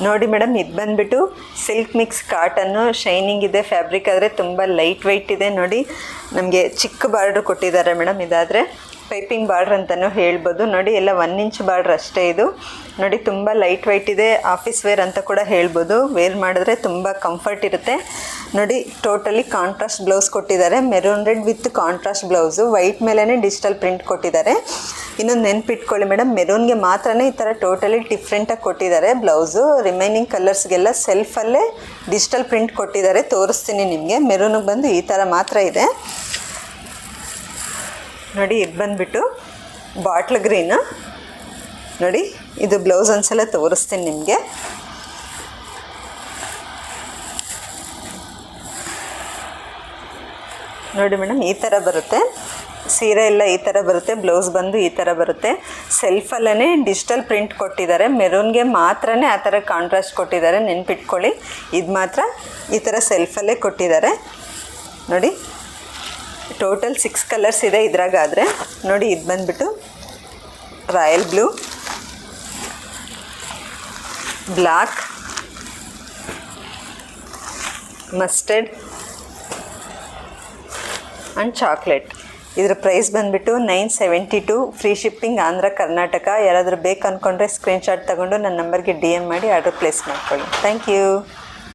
ನೋಡಿ ಮೇಡಮ್, ಇದು ಬಂದುಬಿಟ್ಟು ಸಿಲ್ಕ್ ಮಿಕ್ಸ್ ಕಾಟನ್ನು, ಶೈನಿಂಗ್ ಇದೆ, ಫ್ಯಾಬ್ರಿಕ್ ಆದರೆ ತುಂಬ ಲೈಟ್ ವೆಯ್ಟ್ ಇದೆ. ನೋಡಿ ನಮಗೆ ಚಿಕ್ಕ ಬಾರ್ಡ್ರ್ ಕೊಟ್ಟಿದ್ದಾರೆ ಮೇಡಮ್. ಇದಾದರೆ ಪೈಪಿಂಗ್ ಬಾರ್ಡ್ರ್ ಅಂತಲೂ ಹೇಳ್ಬೋದು. ನೋಡಿ ಎಲ್ಲ 1 ಇಂಚ್ ಬಾರ್ಡ್ರ್ ಅಷ್ಟೇ ಇದು. ನೋಡಿ ತುಂಬ ಲೈಟ್ ವೆಯ್ಟ್ ಇದೆ, ಆಫೀಸ್ ವೇರ್ ಅಂತ ಕೂಡ ಹೇಳ್ಬೋದು. ವೇರ್ ಮಾಡಿದ್ರೆ ತುಂಬ ಕಂಫರ್ಟ್ ಇರುತ್ತೆ. ನೋಡಿ ಟೋಟಲಿ ಕಾಂಟ್ರಾಸ್ಟ್ ಬ್ಲೌಸ್ ಕೊಟ್ಟಿದ್ದಾರೆ, maroon red with contrast blouse. White ಮೇಲೇ ಡಿಜಿಟಲ್ ಪ್ರಿಂಟ್ ಕೊಟ್ಟಿದ್ದಾರೆ. ಇನ್ನೊಂದು ನೆನ್ಪಿಟ್ಕೊಳ್ಳಿ ಮೇಡಮ್, ಮೆರೂನ್ಗೆ ಮಾತ್ರನೇ ಈ ಥರ ಟೋಟಲಿ ಡಿಫ್ರೆಂಟಾಗಿ ಕೊಟ್ಟಿದ್ದಾರೆ ಬ್ಲೌಸು. ರಿಮೈನಿಂಗ್ ಕಲರ್ಸ್ಗೆಲ್ಲ ಸೆಲ್ಫಲ್ಲೇ ಡಿಜಿಟಲ್ ಪ್ರಿಂಟ್ ಕೊಟ್ಟಿದ್ದಾರೆ. ತೋರಿಸ್ತೀನಿ ನಿಮಗೆ. ಮೆರೂನಿಗೆ ಬಂದು ಈ ಥರ ಮಾತ್ರ ಇದೆ. ನೋಡಿ ಇದು ಬಂದುಬಿಟ್ಟು ಬಾಟ್ಲ್ ಗ್ರೀನು. ನೋಡಿ ಇದು ಬ್ಲೌಸ್ ಒಂದ್ಸಲ ತೋರಿಸ್ತೀನಿ ನಿಮಗೆ. ನೋಡಿ ಮೇಡಮ್, ಈ ಥರ ಬರುತ್ತೆ ಸೀರೆ ಎಲ್ಲ, ಈ ಥರ ಬರುತ್ತೆ. ಬ್ಲೌಸ್ ಬಂದು ಈ ಥರ ಬರುತ್ತೆ. ಸೆಲ್ಫಲ್ಲೇ ಡಿಜಿಟಲ್ ಪ್ರಿಂಟ್ ಕೊಟ್ಟಿದ್ದಾರೆ. ಮೆರೂನ್ಗೆ ಮಾತ್ರನೇ ಆ ಥರ ಕಾಂಟ್ರಾಸ್ಟ್ ಕೊಟ್ಟಿದ್ದಾರೆ, ನೆನ್ಪಿಟ್ಕೊಳ್ಳಿ. ಇದು ಮಾತ್ರ ಈ ಥರ ಸೆಲ್ಫಲ್ಲೇ ಕೊಟ್ಟಿದ್ದಾರೆ. ನೋಡಿ ಟೋಟಲ್ 6 ಕಲರ್ಸ್ ಇದೆ ಇದ್ರಾಗಾದರೆ. ನೋಡಿ ಇದು ಬಂದುಬಿಟ್ಟು royal blue, black, mustard and chocolate. ಇದರ ಪ್ರೈಸ್ ಬಂದುಬಿಟ್ಟು 972. Free shipping, Andhra Karnataka. ಯಾರಾದರೂ ಬೇಕು ಅಂದ್ಕೊಂಡ್ರೆ ಸ್ಕ್ರೀನ್ಶಾಟ್ ತೊಗೊಂಡು ನನ್ನ ನಂಬರ್ಗೆ DM ಮಾಡಿ ಆರ್ಡರ್ ಪ್ಲೇಸ್ ಮಾಡ್ಕೊಳ್ಳಿ. Thank you.